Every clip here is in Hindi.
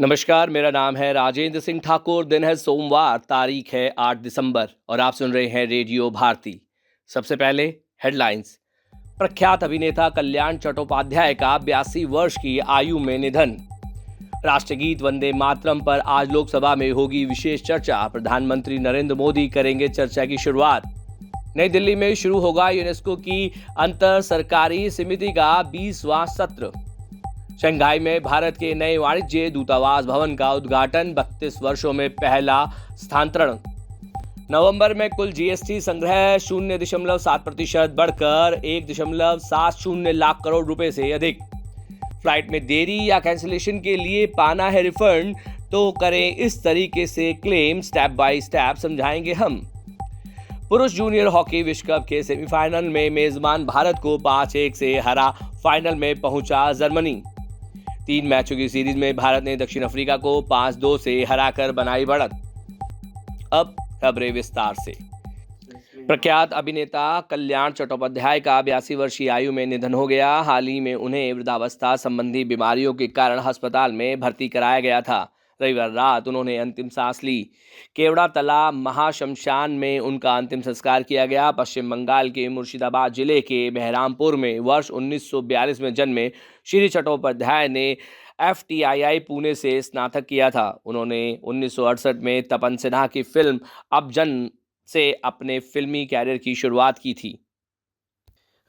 नमस्कार, मेरा नाम है राजेंद्र सिंह ठाकुर। दिन है सोमवार, तारीख है 8 दिसंबर और आप सुन रहे हैं रेडियो भारती। सबसे पहले हेडलाइंस। प्रख्यात अभिनेता कल्याण चट्टोपाध्याय का 82 वर्ष की आयु में निधन। राष्ट्रगीत वंदे मातरम पर आज लोकसभा में होगी विशेष चर्चा। प्रधानमंत्री नरेंद्र मोदी करेंगे चर्चा की शुरुआत। नई दिल्ली में शुरू होगा यूनेस्को की अंतर सरकारी समिति का 20वां सत्र। शंघाई में भारत के नए वाणिज्य दूतावास भवन का उद्घाटन। 32 वर्षों में पहला स्थानांतरण। नवंबर में कुल जीएसटी संग्रह 0.7% बढ़कर 1.70 लाख करोड़ रुपए से अधिक। फ्लाइट में देरी या कैंसिलेशन के लिए पाना है रिफंड तो करें इस तरीके से क्लेम, स्टेप बाय स्टेप समझाएंगे हम। पुरुष जूनियर हॉकी विश्व कप के सेमीफाइनल में मेजबान भारत को 5-1 से हरा फाइनल में पहुंचा जर्मनी। 3 मैचों की सीरीज में भारत ने दक्षिण अफ्रीका को 5-2 से हराकर बनाई बढ़त। अब खबरें विस्तार से। प्रख्यात अभिनेता कल्याण चट्टोपाध्याय का 82 वर्षीय आयु में निधन हो गया। हाल ही में उन्हें वृद्धावस्था संबंधी बीमारियों के कारण अस्पताल में भर्ती कराया गया था। रविवार रात उन्होंने अंतिम सांस ली। केवड़ा तला महाशमशान में उनका अंतिम संस्कार किया गया। पश्चिम बंगाल के मुर्शिदाबाद जिले के बहरामपुर में वर्ष 1942 में जन्मे श्री चट्टोपाध्याय ने FTII पुणे से स्नातक किया था। उन्होंने 1968 में तपन सिन्हा की फिल्म अब जन से अपने फिल्मी कैरियर की शुरुआत की थी।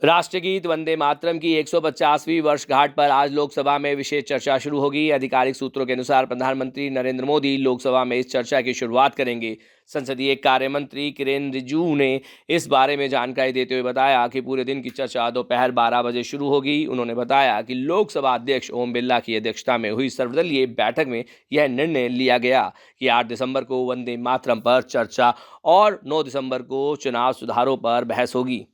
राष्ट्रगीत वंदे मातरम की 150वीं वर्षगांठ पर आज लोकसभा में विशेष चर्चा शुरू होगी। आधिकारिक सूत्रों के अनुसार प्रधानमंत्री नरेंद्र मोदी लोकसभा में इस चर्चा की शुरुआत करेंगे। संसदीय कार्य मंत्री किरेन रिजिजू ने इस बारे में जानकारी देते हुए बताया कि पूरे दिन की चर्चा दोपहर 12 बजे शुरू होगी। उन्होंने बताया कि लोकसभा अध्यक्ष ओम बिरला की अध्यक्षता में हुई सर्वदलीय बैठक में यह निर्णय लिया गया कि 8 दिसंबर को वंदे मातरम पर चर्चा और 9 दिसंबर को चुनाव सुधारों पर बहस होगी।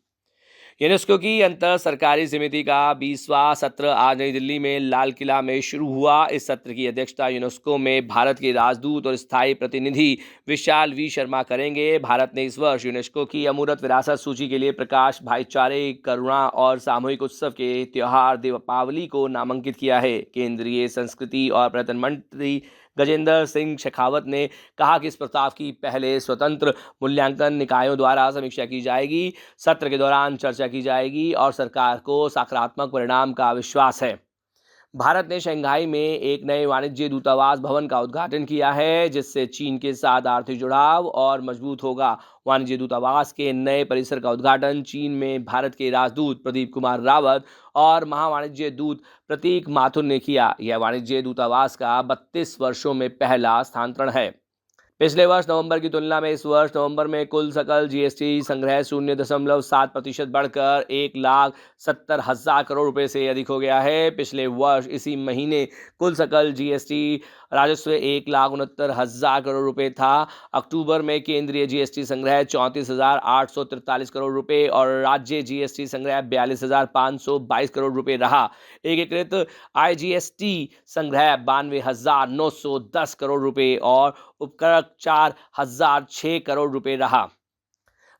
यूनेस्को की अंतर सरकारी समिति का 20वां सत्र आज नई दिल्ली में लाल किला में शुरू हुआ। इस सत्र की अध्यक्षता यूनेस्को में भारत के राजदूत और स्थायी प्रतिनिधि विशाल वी शर्मा करेंगे। भारत ने इस वर्ष यूनेस्को की अमूर्त विरासत सूची के लिए प्रकाश, भाईचारे, करुणा और सामूहिक उत्सव के त्योहार दीपावली को नामांकित किया है। केंद्रीय संस्कृति और पर्यटन मंत्री गजेंद्र सिंह शेखावत ने कहा कि इस प्रस्ताव की पहले स्वतंत्र मूल्यांकन निकायों द्वारा समीक्षा की जाएगी। सत्र के दौरान चर्चा की जाएगी और सरकार को सकारात्मक परिणाम का विश्वास है। भारत ने शंघाई में एक नए वाणिज्य दूतावास भवन का उद्घाटन किया है, जिससे चीन के साथ आर्थिक जुड़ाव और मजबूत होगा। वाणिज्य दूतावास के नए परिसर का उद्घाटन चीन में भारत के राजदूत प्रदीप कुमार रावत और महावाणिज्य दूत प्रतीक माथुर ने किया। यह वाणिज्य दूतावास का 32 वर्षों में पहला स्थानांतरण है। पिछले वर्ष नवंबर की तुलना में इस वर्ष नवंबर में कुल सकल जीएसटी संग्रह 0.7% बढ़कर 1,70,000 करोड़ रुपए से अधिक हो गया है। पिछले वर्ष इसी महीने कुल सकल जीएसटी राजस्व 1,69,000 करोड़ रुपए था। अक्टूबर में केंद्रीय जीएसटी संग्रह 34,843 करोड़ रुपए और राज्य जीएसटी संग्रह 42,522 करोड़ रुपए रहा। एकीकृत आईजीएसटी संग्रह 92,910 करोड़ रुपए और उपकर 4,006 करोड़ रुपए रहा।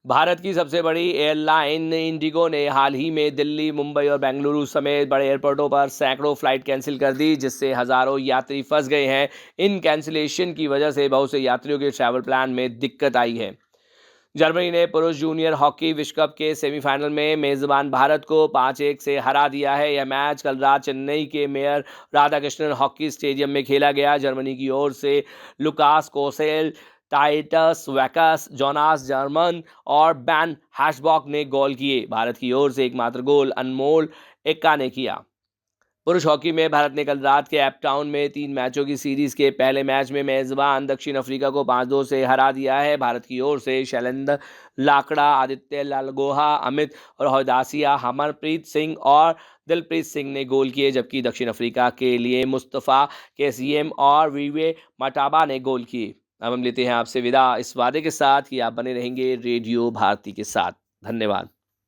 भारत की सबसे बड़ी एयरलाइन इंडिगो ने हाल ही में दिल्ली, मुंबई और बेंगलुरु समेत बड़े एयरपोर्टों पर सैकड़ों फ्लाइट कैंसिल कर दी, जिससे हजारों यात्री फंस गए हैं। इन कैंसिलेशन की वजह से बहुत से यात्रियों के ट्रैवल प्लान में दिक्कत आई है। जर्मनी ने पुरुष जूनियर हॉकी विश्व कप के सेमीफाइनल में मेजबान भारत को 5-1 से हरा दिया है। यह मैच कल रात चेन्नई के मेयर राधाकृष्णन हॉकी स्टेडियम में खेला गया। जर्मनी की ओर से Lukas Kossel, Titus Wex, Jonas German और बैन हैशबॉक ने गोल किए। भारत की ओर से एकमात्र गोल अनमोल एक्का ने किया। पुरुष हॉकी में भारत ने कल रात के एपटाउन में 3 मैचों की सीरीज के पहले मैच में मेजबान दक्षिण अफ्रीका को 5-2 से हरा दिया है। भारत की ओर से शैलेंद्र लाकड़ा, आदित्य लालगोहा, अमित और हरदासिया, हरमनप्रीत सिंह और दिलप्रीत सिंह ने गोल किए, जबकि दक्षिण अफ्रीका के लिए मुस्तफा केसीएम और वीवे मटाबा ने गोल किए। अब हम लेते हैं आपसे विदा इस वादे के साथ कि आप बने रहेंगे रेडियो भारती के साथ। धन्यवाद।